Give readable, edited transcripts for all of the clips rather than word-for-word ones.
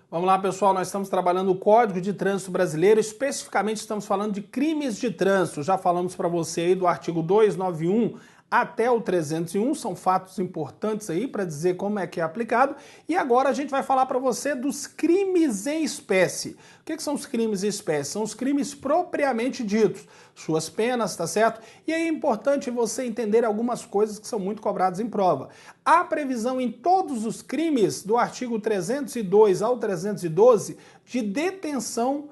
Vamos lá, pessoal, nós estamos trabalhando o Código de Trânsito Brasileiro, especificamente estamos falando de crimes de trânsito. Já falamos para você aí do artigo 291 até o 301, são fatos importantes aí para dizer como é que é aplicado. E agora a gente vai falar para você dos crimes em espécie. O que são os crimes em espécie? São os crimes propriamente ditos, suas penas, tá certo? E aí é importante você entender algumas coisas que são muito cobradas em prova. Há previsão em todos os crimes do artigo 302 ao 312 de detenção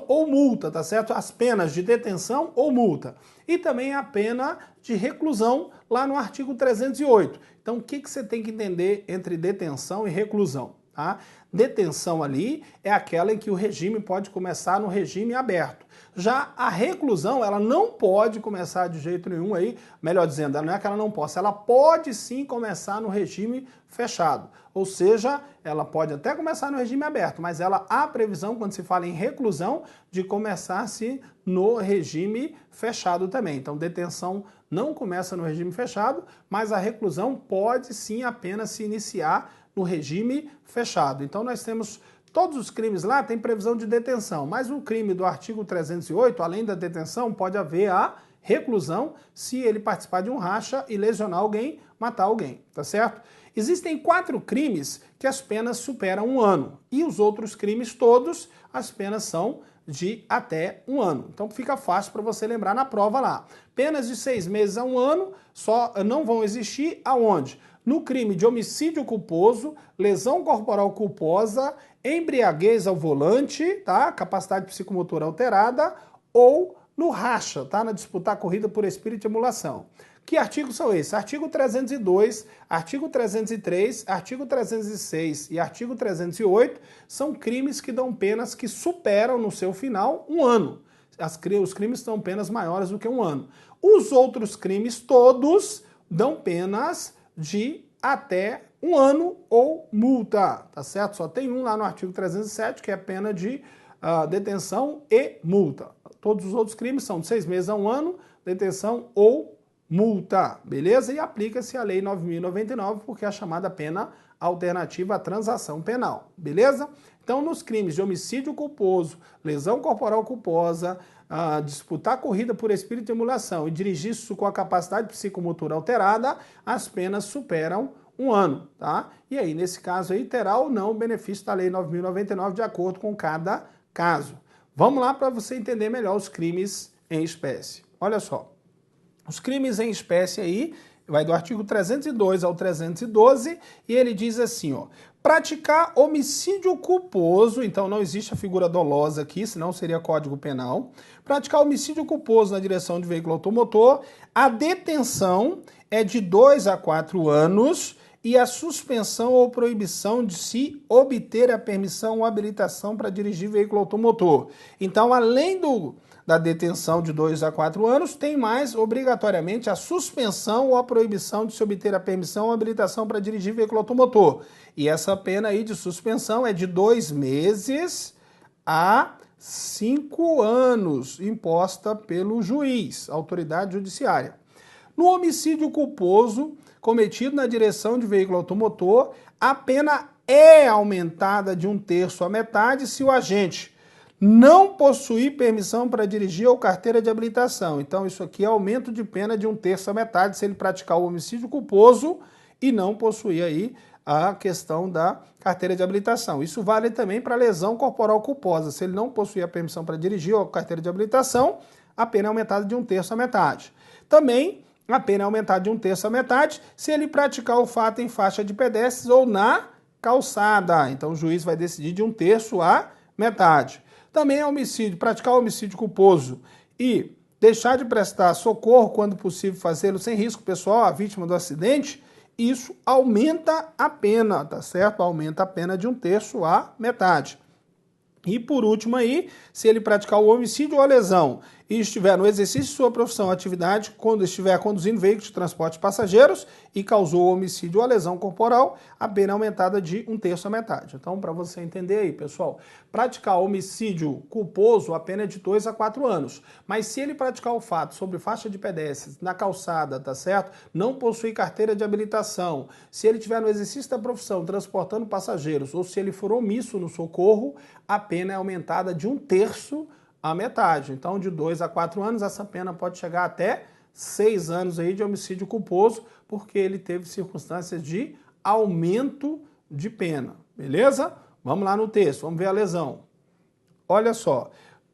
ou multa, tá certo? As penas de detenção ou multa. E também a pena de reclusão lá no artigo 308. Então, o que você tem que entender entre detenção e reclusão? Tá? Detenção ali é aquela em que o regime pode começar no regime aberto. Já a reclusão, ela não pode começar de jeito nenhum aí, melhor dizendo, não é que ela não possa, ela pode sim começar no regime fechado. Ou seja, ela pode até começar no regime aberto, mas há previsão, quando se fala em reclusão, de começar-se no regime fechado também. Então, detenção não começa no regime fechado, mas a reclusão pode sim apenas se iniciar no regime fechado. Então, nós temos todos os crimes lá, tem previsão de detenção, mas o crime do artigo 308, além da detenção, pode haver a reclusão se ele participar de um racha e lesionar alguém, matar alguém, tá certo? Existem 4 crimes que as penas superam 1 ano e os outros crimes todos, as penas são de até 1 ano. Então fica fácil para você lembrar na prova lá. Penas de 6 meses a 1 ano só não vão existir aonde? No crime de homicídio culposo, lesão corporal culposa, embriaguez ao volante, tá? Capacidade psicomotora alterada, ou no racha, tá? Na disputar corrida por espírito de emulação. Que artigos são esses? Artigo 302, artigo 303, artigo 306 e artigo 308 são crimes que dão penas que superam no seu final 1 ano. Os crimes dão penas maiores do que 1 ano. Os outros crimes todos dão penas de até 1 ano ou multa, tá certo? Só tem um lá no artigo 307, que é pena de detenção e multa. Todos os outros crimes são de 6 meses a 1 ano, detenção ou multa, beleza? E aplica-se a Lei 9.099, porque é a chamada pena alternativa à transação penal, beleza? Então, nos crimes de homicídio culposo, lesão corporal culposa, disputar corrida por espírito de emulação e dirigir isso com a capacidade psicomotora alterada, as penas superam 1 ano, tá? E aí, nesse caso aí, terá ou não o benefício da Lei 9.099 de acordo com cada caso. Vamos lá para você entender melhor os crimes em espécie. Olha só. Os crimes em espécie aí, vai do artigo 302 ao 312, e ele diz assim, ó, praticar homicídio culposo, então não existe a figura dolosa aqui, senão seria Código Penal, praticar homicídio culposo na direção de veículo automotor, a detenção é de 2 a 4 anos e a suspensão ou proibição de se obter a permissão ou habilitação para dirigir veículo automotor. Então, além da detenção de 2 a 4 anos, tem mais, obrigatoriamente, a suspensão ou a proibição de se obter a permissão ou habilitação para dirigir veículo automotor. E essa pena aí de suspensão é de 2 meses a 5 anos, imposta pelo juiz, autoridade judiciária. No homicídio culposo cometido na direção de veículo automotor, a pena é aumentada de 1/3 à metade se o agente não possuir permissão para dirigir ou carteira de habilitação. Então, isso aqui é aumento de pena de 1/3 à metade se ele praticar o homicídio culposo e não possuir aí a questão da carteira de habilitação. Isso vale também para lesão corporal culposa. Se ele não possuir a permissão para dirigir ou a carteira de habilitação, a pena é aumentada de 1/3 à metade. Também, a pena é aumentada de 1/3 à metade se ele praticar o fato em faixa de pedestres ou na calçada. Então, o juiz vai decidir de 1/3 à metade. Também é homicídio, praticar o homicídio culposo e deixar de prestar socorro quando possível fazê-lo sem risco pessoal à vítima do acidente, isso aumenta a pena, tá certo? Aumenta a pena de 1/3 à metade. E por último aí, se ele praticar o homicídio ou a lesão e estiver no exercício de sua profissão ou atividade quando estiver conduzindo veículo de transporte de passageiros e causou homicídio ou lesão corporal, a pena é aumentada de 1/3 à metade. Então, para você entender aí, pessoal, praticar homicídio culposo, a pena é de 2 a 4 anos. Mas se ele praticar o fato sobre faixa de pedestres, na calçada, tá certo? Não possui carteira de habilitação, se ele estiver no exercício da profissão transportando passageiros ou se ele for omisso no socorro, a pena é aumentada de 1/3 à metade. Então, de 2 a 4 anos, essa pena pode chegar até 6 anos aí de homicídio culposo, porque ele teve circunstâncias de aumento de pena, beleza? Vamos lá no texto, vamos ver a lesão. Olha só,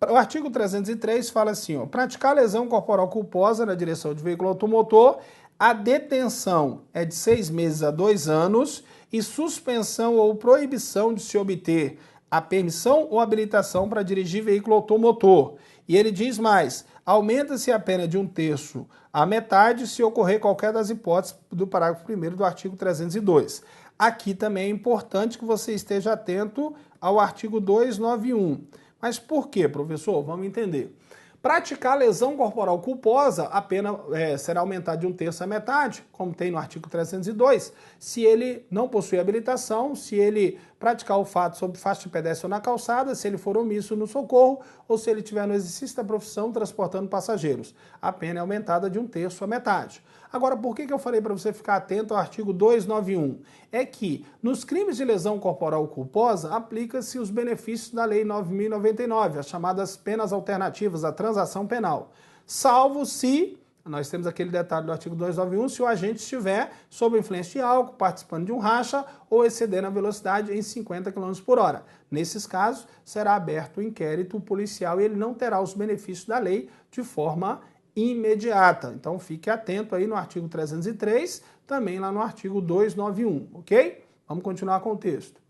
o artigo 303 fala assim, ó, praticar lesão corporal culposa na direção de veículo automotor, a detenção é de 6 meses a 2 anos e suspensão ou proibição de se obter a permissão ou habilitação para dirigir veículo automotor. E ele diz mais, aumenta-se a pena de 1/3 à metade se ocorrer qualquer das hipóteses do parágrafo 1º do artigo 302. Aqui também é importante que você esteja atento ao artigo 291. Mas por quê, professor? Vamos entender. Praticar lesão corporal culposa, a pena será aumentada de 1/3 à metade, como tem no artigo 302, se ele não possui habilitação, se ele praticar o fato sob faixa de pedestre ou na calçada, se ele for omisso no socorro ou se ele estiver no exercício da profissão transportando passageiros. A pena é aumentada de 1/3 à metade. Agora, por que eu falei para você ficar atento ao artigo 291? É que nos crimes de lesão corporal culposa aplica-se os benefícios da Lei 9.099, as chamadas penas alternativas à transação penal, salvo se, nós temos aquele detalhe do artigo 291, se o agente estiver sob influência de álcool, participando de um racha ou excedendo a velocidade em 50 km por hora. Nesses casos, será aberto o inquérito policial e ele não terá os benefícios da lei de forma imediata. Então fique atento aí no artigo 303, também lá no artigo 291, ok? Vamos continuar com o texto.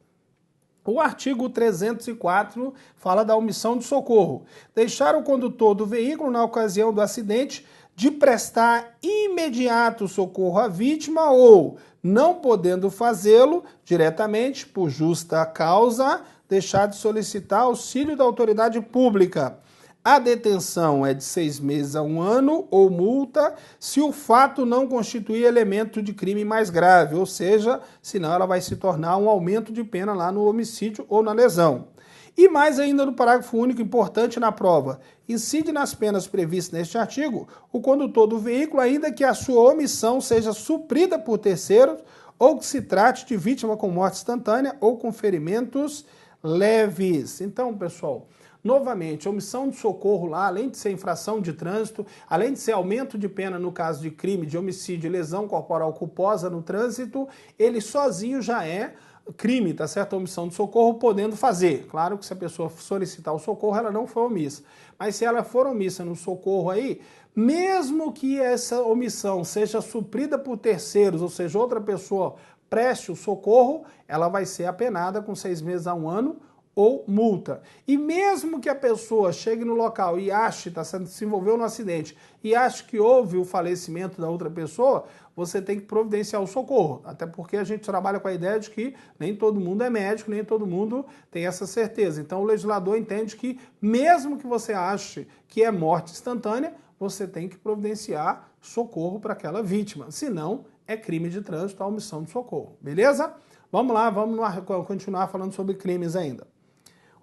O artigo 304 fala da omissão de socorro. Deixar o condutor do veículo na ocasião do acidente de prestar imediato socorro à vítima ou, não podendo fazê-lo diretamente por justa causa, deixar de solicitar auxílio da autoridade pública. A detenção é de 6 meses a 1 ano ou multa se o fato não constituir elemento de crime mais grave, ou seja, senão ela vai se tornar um aumento de pena lá no homicídio ou na lesão. E mais ainda no parágrafo único importante na prova, incide nas penas previstas neste artigo o condutor do veículo, ainda que a sua omissão seja suprida por terceiros ou que se trate de vítima com morte instantânea ou com ferimentos leves. Então, pessoal, novamente, omissão de socorro lá, além de ser infração de trânsito, além de ser aumento de pena no caso de crime de homicídio e lesão corporal culposa no trânsito, ele sozinho já é crime, tá certo? A omissão de socorro podendo fazer. Claro que se a pessoa solicitar o socorro, ela não foi omissa. Mas se ela for omissa no socorro aí, mesmo que essa omissão seja suprida por terceiros, ou seja, outra pessoa preste o socorro, ela vai ser apenada com 6 meses a 1 ano ou multa. E mesmo que a pessoa chegue no local e ache, se envolveu no acidente, e ache que houve o falecimento da outra pessoa, você tem que providenciar o socorro. Até porque a gente trabalha com a ideia de que nem todo mundo é médico, nem todo mundo tem essa certeza. Então o legislador entende que mesmo que você ache que é morte instantânea, você tem que providenciar socorro para aquela vítima. Senão, é crime de trânsito a omissão de socorro. Beleza? Vamos lá, vamos continuar falando sobre crimes ainda.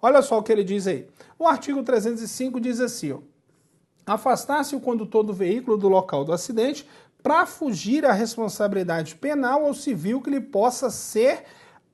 Olha só o que ele diz aí. O artigo 305 diz assim, ó, afastar-se o condutor do veículo do local do acidente para fugir à responsabilidade penal ou civil que lhe possa ser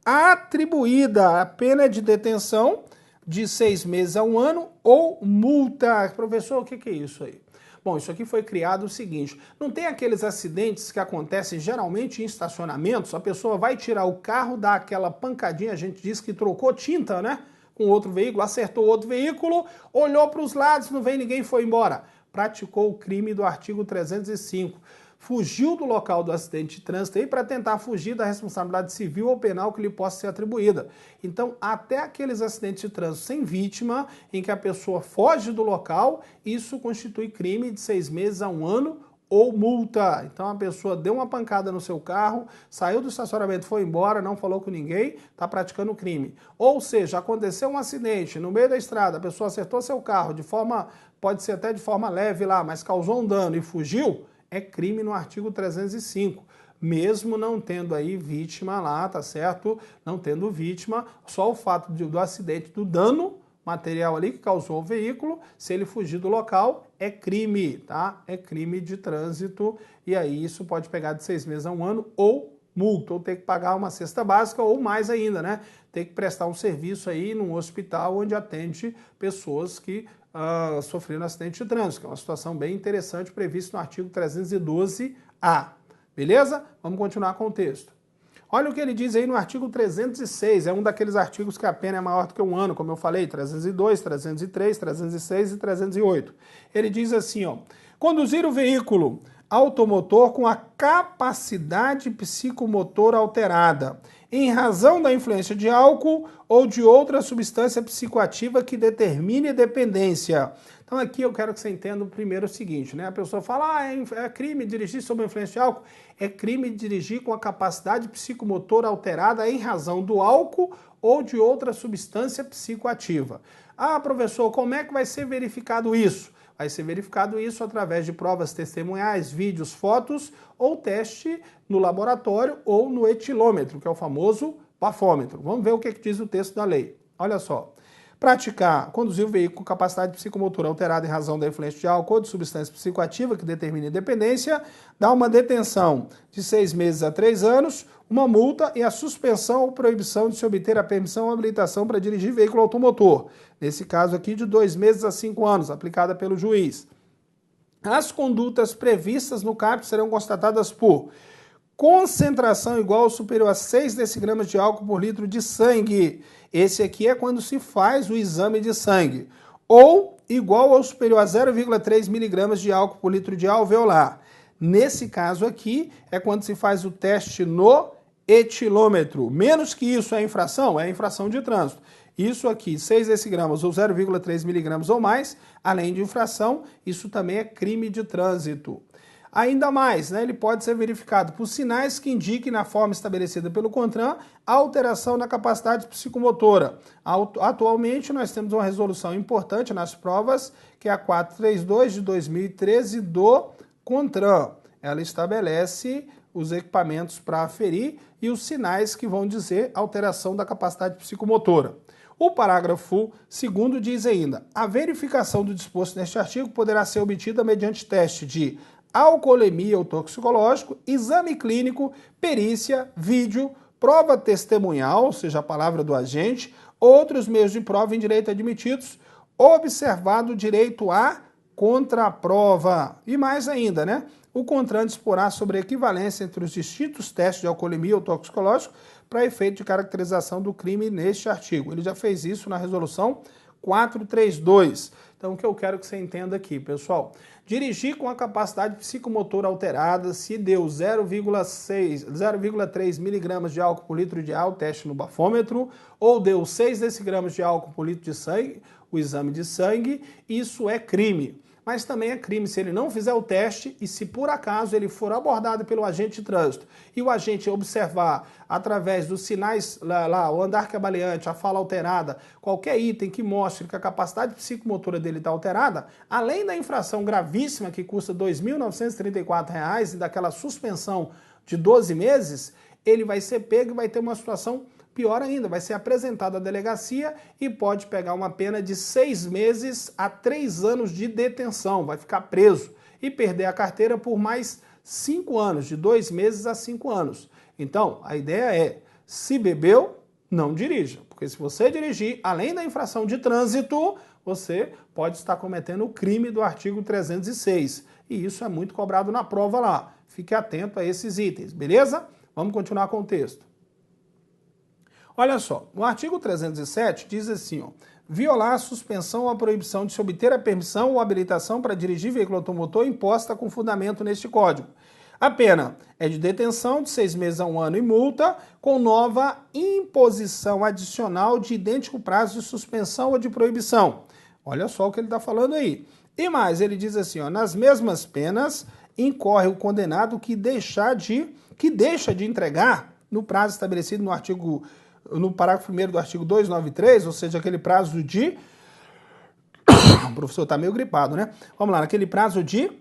atribuída. A pena de detenção de 6 meses a 1 ano ou multa. Professor, o que é isso aí? Bom, isso aqui foi criado o seguinte, não tem aqueles acidentes que acontecem geralmente em estacionamentos, a pessoa vai tirar o carro, dá aquela pancadinha, a gente diz que trocou tinta, né? Com outro veículo, acertou outro veículo, olhou para os lados, não veio ninguém e foi embora. Praticou o crime do artigo 305. Fugiu do local do acidente de trânsito aí para tentar fugir da responsabilidade civil ou penal que lhe possa ser atribuída. Então, até aqueles acidentes de trânsito sem vítima, em que a pessoa foge do local, isso constitui crime de 6 meses a 1 ano ou multa. Então a pessoa deu uma pancada no seu carro, saiu do estacionamento, foi embora, não falou com ninguém, está praticando crime. Ou seja, aconteceu um acidente no meio da estrada, a pessoa acertou seu carro de forma, pode ser até de forma leve lá, mas causou um dano e fugiu, é crime no artigo 305. Mesmo não tendo aí vítima lá, tá certo? Não tendo vítima, só o fato do acidente, do dano material ali que causou o veículo, se ele fugir do local, é crime, tá? É crime de trânsito e aí isso pode pegar de 6 meses a 1 ano ou multa, ou ter que pagar uma cesta básica ou mais ainda, né? Ter que prestar um serviço aí num hospital onde atende pessoas que sofreram acidente de trânsito, que é uma situação bem interessante prevista no artigo 312-A. Beleza? Vamos continuar com o texto. Olha o que ele diz aí no artigo 306, é um daqueles artigos que a pena é maior do que 1 ano, como eu falei, 302, 303, 306 e 308. Ele diz assim, ó, conduzir o veículo automotor com a capacidade psicomotora alterada, em razão da influência de álcool ou de outra substância psicoativa que determine dependência. Então aqui eu quero que você entenda primeiro o seguinte, né? A pessoa fala, é crime dirigir sob a influência de álcool. É crime dirigir com a capacidade psicomotora alterada em razão do álcool ou de outra substância psicoativa. Ah, professor, como é que vai ser verificado isso? Vai ser verificado isso através de provas testemunhais, vídeos, fotos ou teste no laboratório ou no etilômetro, que é o famoso bafômetro. Vamos ver o que diz o texto da lei. Olha só. Conduzir o veículo com capacidade psicomotora alterada em razão da influência de álcool ou de substância psicoativa que determine dependência, dá uma detenção de 6 meses a 3 anos, uma multa e a suspensão ou proibição de se obter a permissão ou habilitação para dirigir veículo automotor. Nesse caso aqui, de 2 meses a 5 anos, aplicada pelo juiz. As condutas previstas no caput serão constatadas por concentração igual ou superior a 6 decigramas de álcool por litro de sangue. Esse aqui é quando se faz o exame de sangue. Ou igual ou superior a 0,3 miligramas de álcool por litro de alveolar. Nesse caso aqui é quando se faz o teste no etilômetro. Menos que isso é infração de trânsito. Isso aqui, 6 decigramas ou 0,3 miligramas ou mais, além de infração, isso também é crime de trânsito. Ainda mais, né, ele pode ser verificado por sinais que indiquem na forma estabelecida pelo CONTRAN a alteração na capacidade psicomotora. Atualmente, nós temos uma resolução importante nas provas, que é a 432 de 2013 do CONTRAN. Ela estabelece os equipamentos para aferir e os sinais que vão dizer alteração da capacidade psicomotora. O parágrafo 2º diz ainda, a verificação do disposto neste artigo poderá ser obtida mediante teste de alcoolemia ou toxicológico, exame clínico, perícia, vídeo, prova testemunhal, ou seja, a palavra do agente, outros meios de prova em direito admitidos, observado o direito à contraprova. E mais ainda, né? O CONTRAN disporá sobre a equivalência entre os distintos testes de alcoolemia ou toxicológico para efeito de caracterização do crime neste artigo. Ele já fez isso na resolução 432. Então, o que eu quero que você entenda aqui, pessoal, dirigir com a capacidade psicomotora alterada, se deu 0,3 miligramas de álcool por litro de álcool, teste no bafômetro, ou deu 6 decigramas de álcool por litro de sangue, o exame de sangue, isso é crime. Mas também é crime se ele não fizer o teste e se por acaso ele for abordado pelo agente de trânsito e o agente observar através dos sinais, o andar cambaleante, a fala alterada, qualquer item que mostre que a capacidade psicomotora dele está alterada, além da infração gravíssima que custa R$ 2.934 e daquela suspensão de 12 meses, ele vai ser pego e vai ter uma situação pior ainda, vai ser apresentado à delegacia e pode pegar uma pena de 6 meses a 3 anos de detenção, vai ficar preso e perder a carteira por mais 5 anos, de 2 meses a 5 anos. Então, a ideia é, se bebeu, não dirija, porque se você dirigir, além da infração de trânsito, você pode estar cometendo o crime do artigo 306. E isso é muito cobrado na prova lá. Fique atento a esses itens, beleza? Vamos continuar com o texto. Olha só, o artigo 307 diz assim, ó, violar a suspensão ou a proibição de se obter a permissão ou habilitação para dirigir veículo automotor imposta com fundamento neste Código. A pena é de detenção de 6 meses a 1 ano e multa, com nova imposição adicional de idêntico prazo de suspensão ou de proibição. Olha só o que ele está falando aí. E mais, ele diz assim, ó, nas mesmas penas incorre o condenado que deixa de entregar no prazo estabelecido no parágrafo 1º do artigo 293, ou seja, aquele prazo de... O professor está meio gripado, né? Vamos lá, naquele prazo de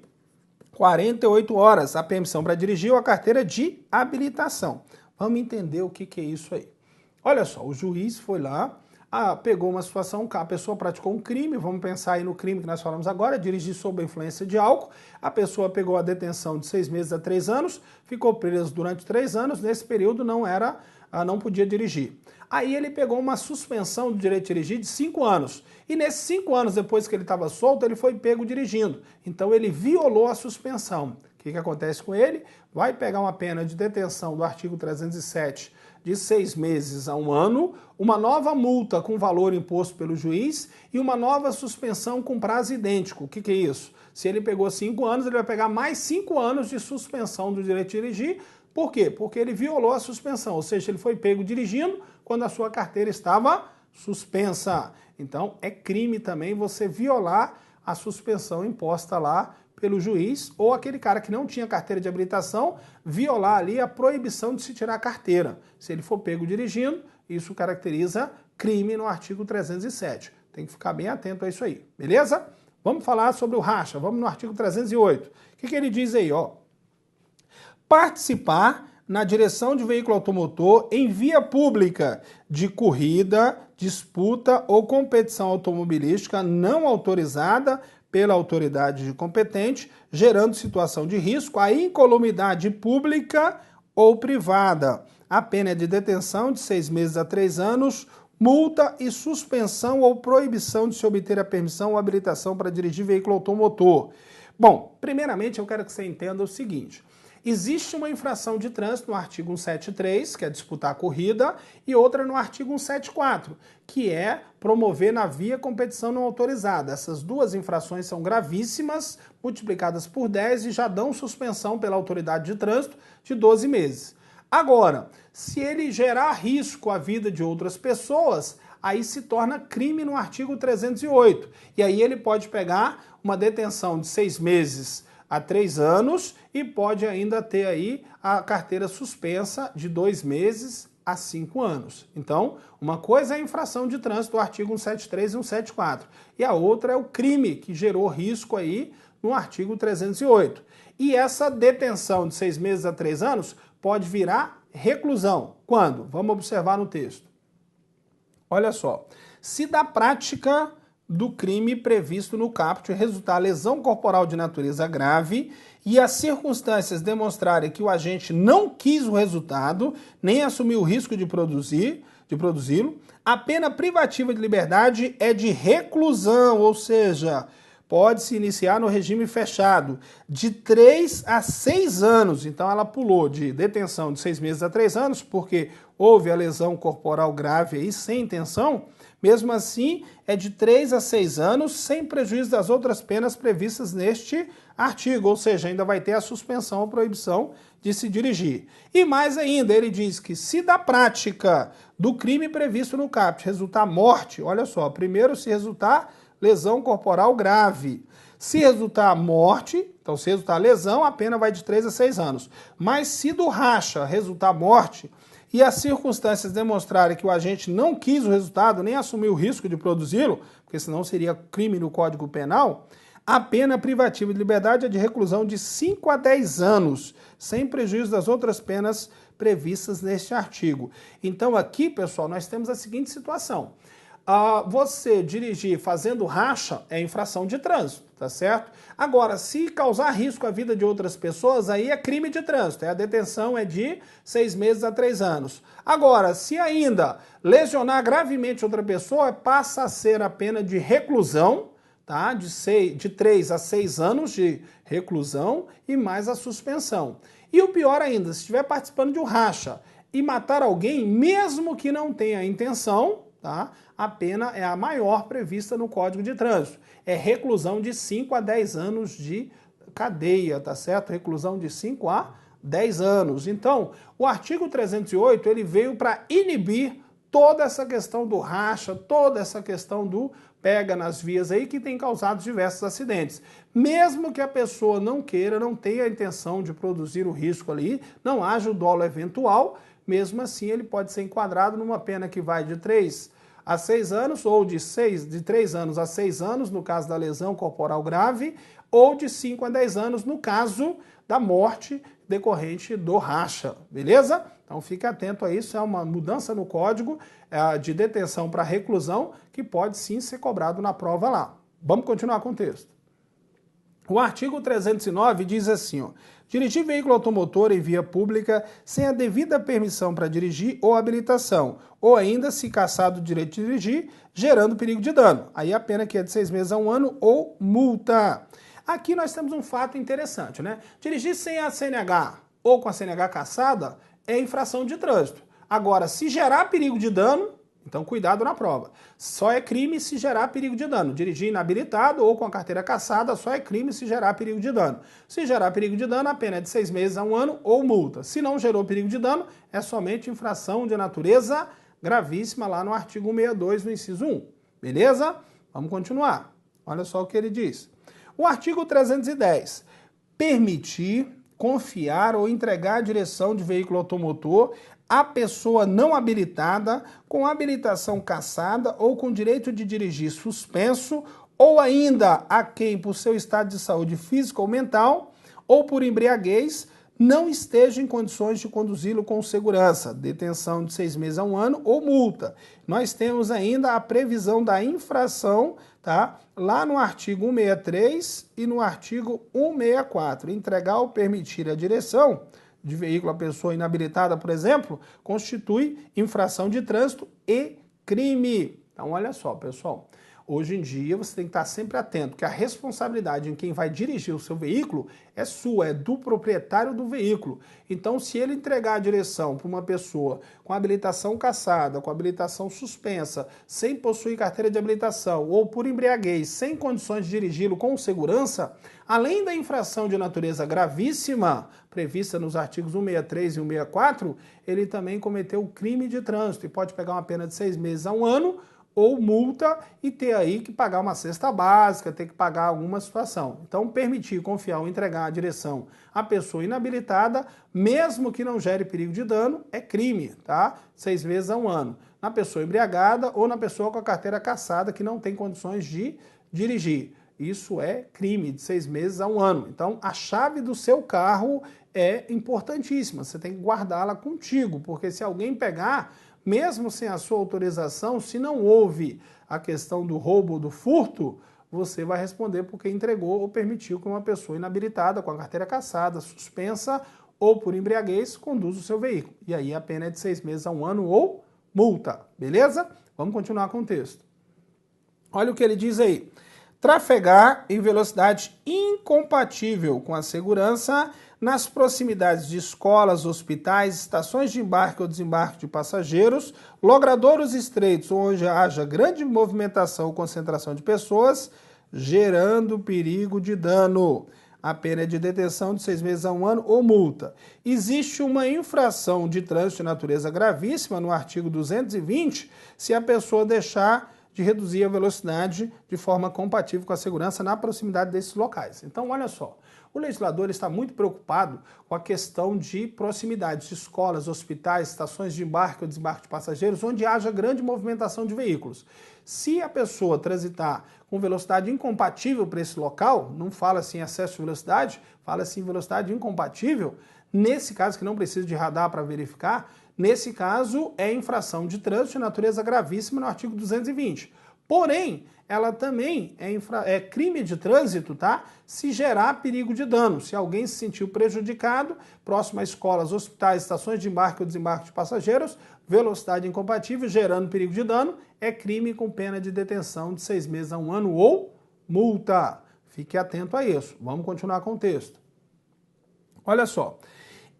48 horas, a permissão para dirigir ou a carteira de habilitação. Vamos entender o que é isso aí. Olha só, o juiz foi lá, pegou uma situação, a pessoa praticou um crime, vamos pensar aí no crime que nós falamos agora, dirigir sob a influência de álcool, a pessoa pegou a detenção de 6 meses a 3 anos, ficou preso durante 3 anos, nesse período não podia dirigir. Aí ele pegou uma suspensão do direito de dirigir de 5 anos. E nesses 5 anos, depois que ele estava solto, ele foi pego dirigindo. Então ele violou a suspensão. O que acontece com ele? Vai pegar uma pena de detenção do artigo 307 de 6 meses a 1 ano, uma nova multa com valor imposto pelo juiz e uma nova suspensão com prazo idêntico. O que é isso? Se ele pegou 5 anos, ele vai pegar mais 5 anos de suspensão do direito de dirigir. Por quê? Porque ele violou a suspensão, ou seja, ele foi pego dirigindo quando a sua carteira estava suspensa. Então, é crime também você violar a suspensão imposta lá pelo juiz ou aquele cara que não tinha carteira de habilitação, violar ali a proibição de se tirar a carteira. Se ele for pego dirigindo, isso caracteriza crime no artigo 307. Tem que ficar bem atento a isso aí, beleza? Vamos falar sobre o racha, vamos no artigo 308. O que ele diz aí, ó? Participar na direção de veículo automotor em via pública de corrida, disputa ou competição automobilística não autorizada pela autoridade competente, gerando situação de risco à incolumidade pública ou privada. A pena é de detenção de 6 meses a 3 anos, multa e suspensão ou proibição de se obter a permissão ou habilitação para dirigir veículo automotor. Bom, primeiramente eu quero que você entenda o seguinte. Existe uma infração de trânsito no artigo 173, que é disputar a corrida, e outra no artigo 174, que é promover na via competição não autorizada. Essas duas infrações são gravíssimas, multiplicadas por 10 e já dão suspensão pela autoridade de trânsito de 12 meses. Agora, se ele gerar risco à vida de outras pessoas, aí se torna crime no artigo 308. E aí ele pode pegar uma detenção de 6 meses a 3 anos e pode ainda ter aí a carteira suspensa de 2 meses a 5 anos. Então, uma coisa é a infração de trânsito do artigo 173 e 174, e a outra é o crime que gerou risco aí no artigo 308. E essa detenção de 6 meses a 3 anos pode virar reclusão. Quando? Vamos observar no texto. Olha só, se da prática do crime previsto no caput resultar lesão corporal de natureza grave e as circunstâncias demonstrarem que o agente não quis o resultado, nem assumiu o risco de produzi-lo, a pena privativa de liberdade é de reclusão, ou seja, pode-se iniciar no regime fechado de 3 a 6 anos. Então ela pulou de detenção de 6 meses a 3 anos, porque houve a lesão corporal grave aí sem intenção. Mesmo assim, é de 3 a 6 anos, sem prejuízo das outras penas previstas neste artigo, ou seja, ainda vai ter a suspensão ou proibição de se dirigir. E mais ainda, ele diz que se da prática do crime previsto no caput resultar morte, olha só, primeiro se resultar lesão corporal grave. Se resultar morte, então se resultar lesão, a pena vai de 3 a 6 anos. Mas se do racha resultar morte e as circunstâncias demonstrarem que o agente não quis o resultado, nem assumiu o risco de produzi-lo, porque senão seria crime no Código Penal, a pena privativa de liberdade é de reclusão de 5 a 10 anos, sem prejuízo das outras penas previstas neste artigo. Então aqui, pessoal, nós temos a seguinte situação. Você dirigir fazendo racha é infração de trânsito, tá certo? Agora, se causar risco à vida de outras pessoas, aí é crime de trânsito, a detenção é de 6 meses a 3 anos. Agora, se ainda lesionar gravemente outra pessoa, passa a ser a pena de reclusão, tá? De 3 a 6 anos de reclusão e mais a suspensão. E o pior ainda, se estiver participando de um racha e matar alguém, mesmo que não tenha intenção, tá? A pena é a maior prevista no Código de Trânsito. É reclusão de 5 a 10 anos de cadeia, tá certo? Reclusão de 5 a 10 anos. Então, o artigo 308, ele veio para inibir toda essa questão do racha, toda essa questão do pega nas vias aí que tem causado diversos acidentes. Mesmo que a pessoa não queira, não tenha a intenção de produzir o risco ali, não haja o dolo eventual, mesmo assim ele pode ser enquadrado numa pena que vai de 3 a 6 anos, ou de 3 anos a 6 anos, no caso da lesão corporal grave, ou de 5 a 10 anos, no caso da morte decorrente do racha, beleza? Então fique atento a isso, é uma mudança no código de detenção para reclusão que pode sim ser cobrado na prova lá. Vamos continuar com o texto. O artigo 309 diz assim, ó, dirigir veículo automotor em via pública sem a devida permissão para dirigir ou habilitação, ou ainda se cassado o direito de dirigir, gerando perigo de dano. Aí a pena que é de 6 meses a 1 ano ou multa. Aqui nós temos um fato interessante, né? Dirigir sem a CNH ou com a CNH cassada é infração de trânsito. Agora, se gerar perigo de dano, então cuidado na prova. Só é crime se gerar perigo de dano. Dirigir inabilitado ou com a carteira cassada só é crime se gerar perigo de dano. Se gerar perigo de dano, a pena é de 6 meses a 1 ano ou multa. Se não gerou perigo de dano, é somente infração de natureza gravíssima lá no artigo 162, no inciso 1. Beleza? Vamos continuar. Olha só o que ele diz. O artigo 310. Permitir, confiar ou entregar a direção de veículo automotor a pessoa não habilitada, com habilitação cassada ou com direito de dirigir suspenso, ou ainda a quem, por seu estado de saúde física ou mental, ou por embriaguez, não esteja em condições de conduzi-lo com segurança, detenção de 6 meses a 1 ano ou multa. Nós temos ainda a previsão da infração, tá? Lá no artigo 163 e no artigo 164, entregar ou permitir a direção de veículo à pessoa inabilitada, por exemplo, constitui infração de trânsito e crime. Então, olha só, pessoal. Hoje em dia, você tem que estar sempre atento que a responsabilidade em quem vai dirigir o seu veículo é sua, é do proprietário do veículo. Então, se ele entregar a direção para uma pessoa com habilitação cassada, com habilitação suspensa, sem possuir carteira de habilitação ou por embriaguez, sem condições de dirigi-lo com segurança, além da infração de natureza gravíssima, prevista nos artigos 163 e 164, ele também cometeu o crime de trânsito e pode pegar uma pena de 6 meses a 1 ano, ou multa e ter aí que pagar uma cesta básica, ter que pagar alguma situação. Então, permitir, confiar ou entregar a direção à pessoa inabilitada, mesmo que não gere perigo de dano, é crime, tá? 6 meses a 1 ano. Na pessoa embriagada ou na pessoa com a carteira cassada que não tem condições de dirigir. Isso é crime de 6 meses a 1 ano. Então, a chave do seu carro é importantíssima. Você tem que guardá-la contigo, porque se alguém pegar, mesmo sem a sua autorização, se não houve a questão do roubo ou do furto, você vai responder porque entregou ou permitiu que uma pessoa inabilitada, com a carteira cassada, suspensa ou por embriaguez, conduza o seu veículo. E aí a pena é de 6 meses a 1 ano ou multa, beleza? Vamos continuar com o texto. Olha o que ele diz aí. Trafegar em velocidade incompatível com a segurança nas proximidades de escolas, hospitais, estações de embarque ou desembarque de passageiros, logradouros estreitos onde haja grande movimentação ou concentração de pessoas, gerando perigo de dano. A pena é de detenção de 6 meses a 1 ano ou multa. Existe uma infração de trânsito de natureza gravíssima no artigo 220 se a pessoa deixar de reduzir a velocidade de forma compatível com a segurança na proximidade desses locais. Então, olha só, o legislador está muito preocupado com a questão de proximidades de escolas, hospitais, estações de embarque ou desembarque de passageiros, onde haja grande movimentação de veículos. Se a pessoa transitar com velocidade incompatível para esse local, não fala assim excesso de velocidade, fala assim velocidade incompatível, nesse caso que não precisa de radar para verificar, nesse caso é infração de trânsito de natureza gravíssima no artigo 220. Porém, ela também é crime de trânsito, tá? Se gerar perigo de dano. Se alguém se sentiu prejudicado, próximo a escolas, hospitais, estações de embarque ou desembarque de passageiros, velocidade incompatível, gerando perigo de dano, é crime com pena de detenção de 6 meses a 1 ano ou multa. Fique atento a isso. Vamos continuar com o texto. Olha só.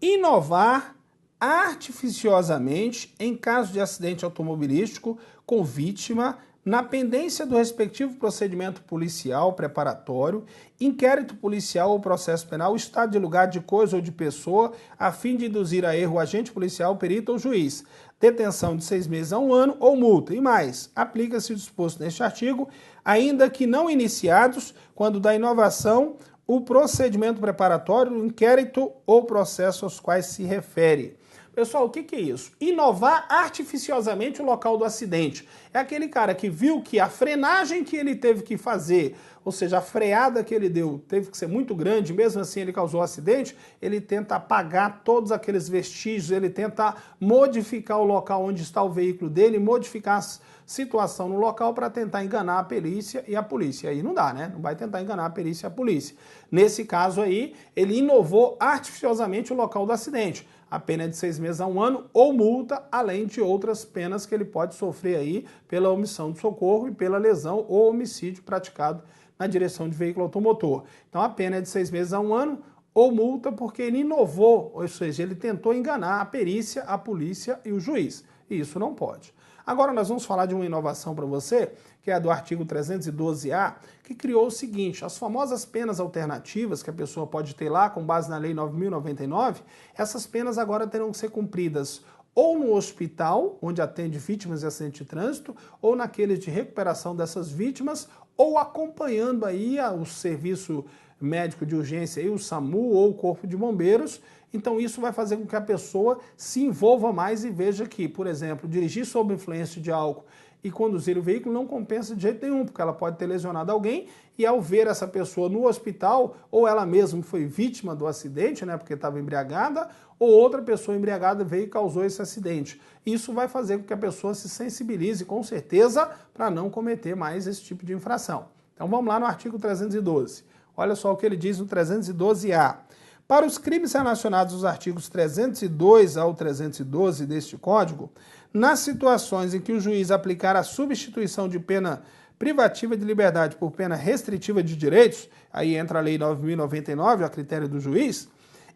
Inovar artificiosamente em caso de acidente automobilístico com vítima na pendência do respectivo procedimento policial preparatório, inquérito policial ou processo penal, estado de lugar de coisa ou de pessoa, a fim de induzir a erro o agente policial, perito ou juiz, detenção de 6 meses a 1 ano ou multa. E mais, aplica-se o disposto neste artigo, ainda que não iniciados, quando da inovação, o procedimento preparatório, o inquérito ou processo aos quais se refere. Pessoal, o que é isso? Inovar artificiosamente o local do acidente. É aquele cara que viu que a frenagem que ele teve que fazer, ou seja, a freada que ele deu, teve que ser muito grande, mesmo assim ele causou um acidente, ele tenta apagar todos aqueles vestígios, ele tenta modificar o local onde está o veículo dele, modificar a situação no local para tentar enganar a perícia e a polícia. Aí não dá, né? Não vai tentar enganar a perícia e a polícia. Nesse caso aí, ele inovou artificiosamente o local do acidente. A pena é de 6 meses a 1 ano ou multa, além de outras penas que ele pode sofrer aí pela omissão de socorro e pela lesão ou homicídio praticado na direção de veículo automotor. Então a pena é de 6 meses a 1 ano ou multa porque ele inovou, ou seja, ele tentou enganar a perícia, a polícia e o juiz. E isso não pode. Agora nós vamos falar de uma inovação para você, que é a do artigo 312-A, que criou o seguinte: as famosas penas alternativas que a pessoa pode ter lá, com base na Lei 9.099, essas penas agora terão que ser cumpridas ou no hospital, onde atende vítimas de acidente de trânsito, ou naqueles de recuperação dessas vítimas, ou acompanhando aí o serviço médico de urgência, aí, o SAMU ou o Corpo de Bombeiros. Então isso vai fazer com que a pessoa se envolva mais e veja que, por exemplo, dirigir sob influência de álcool e conduzir o veículo não compensa de jeito nenhum, porque ela pode ter lesionado alguém e ao ver essa pessoa no hospital, ou ela mesma foi vítima do acidente, né, porque estava embriagada, ou outra pessoa embriagada veio e causou esse acidente. Isso vai fazer com que a pessoa se sensibilize, com certeza, para não cometer mais esse tipo de infração. Então vamos lá no artigo 312. Olha só o que ele diz no 312-A. Para os crimes relacionados aos artigos 302 ao 312 deste Código, nas situações em que o juiz aplicar a substituição de pena privativa de liberdade por pena restritiva de direitos, aí entra a Lei 9.099, a critério do juiz,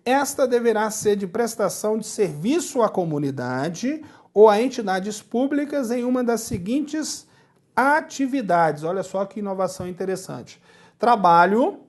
esta deverá ser de prestação de serviço à comunidade ou a entidades públicas em uma das seguintes atividades. Olha só que inovação interessante. Trabalho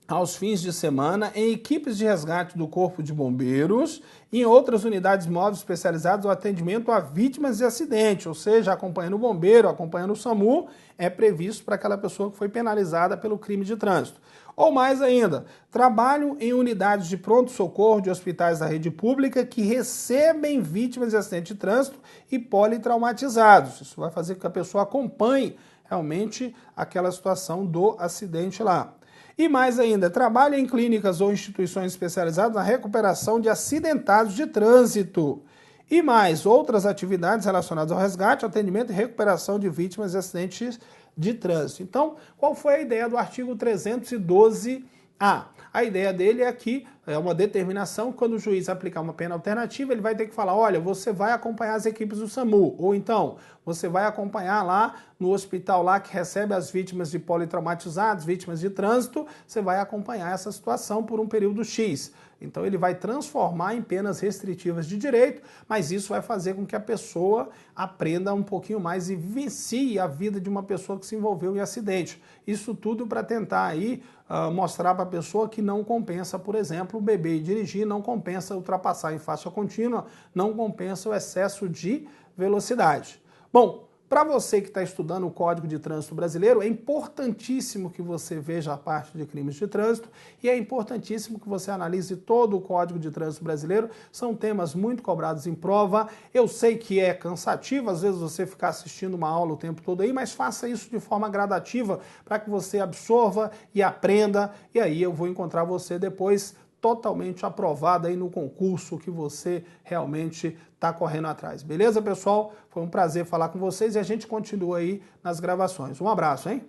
aos fins de semana em equipes de resgate do Corpo de Bombeiros e em outras unidades móveis especializadas ao atendimento a vítimas de acidente, ou seja, acompanhando o bombeiro, acompanhando o SAMU, é previsto para aquela pessoa que foi penalizada pelo crime de trânsito. Ou mais ainda, trabalho em unidades de pronto-socorro de hospitais da rede pública que recebem vítimas de acidente de trânsito e politraumatizados. Isso vai fazer com que a pessoa acompanhe realmente aquela situação do acidente lá. E mais ainda, trabalha em clínicas ou instituições especializadas na recuperação de acidentados de trânsito. E mais, outras atividades relacionadas ao resgate, atendimento e recuperação de vítimas de acidentes de trânsito. Então, qual foi a ideia do artigo 312-A? A ideia dele é que é uma determinação, quando o juiz aplicar uma pena alternativa, ele vai ter que falar, olha, você vai acompanhar as equipes do SAMU, ou então, você vai acompanhar lá no hospital lá que recebe as vítimas de politraumatizados, vítimas de trânsito, você vai acompanhar essa situação por um período X. Então ele vai transformar em penas restritivas de direito, mas isso vai fazer com que a pessoa aprenda um pouquinho mais e vicie a vida de uma pessoa que se envolveu em acidente. Isso tudo para tentar aí mostrar para a pessoa que não compensa, por exemplo, beber e dirigir, não compensa ultrapassar em faixa contínua, não compensa o excesso de velocidade. Bom, para você que está estudando o Código de Trânsito Brasileiro, é importantíssimo que você veja a parte de crimes de trânsito e é importantíssimo que você analise todo o Código de Trânsito Brasileiro. São temas muito cobrados em prova. Eu sei que é cansativo, às vezes, você ficar assistindo uma aula o tempo todo aí, mas faça isso de forma gradativa para que você absorva e aprenda. E aí eu vou encontrar você depois totalmente aprovado aí no concurso que você realmente está correndo atrás. Beleza, pessoal? Foi um prazer falar com vocês e a gente continua aí nas gravações. Um abraço, hein?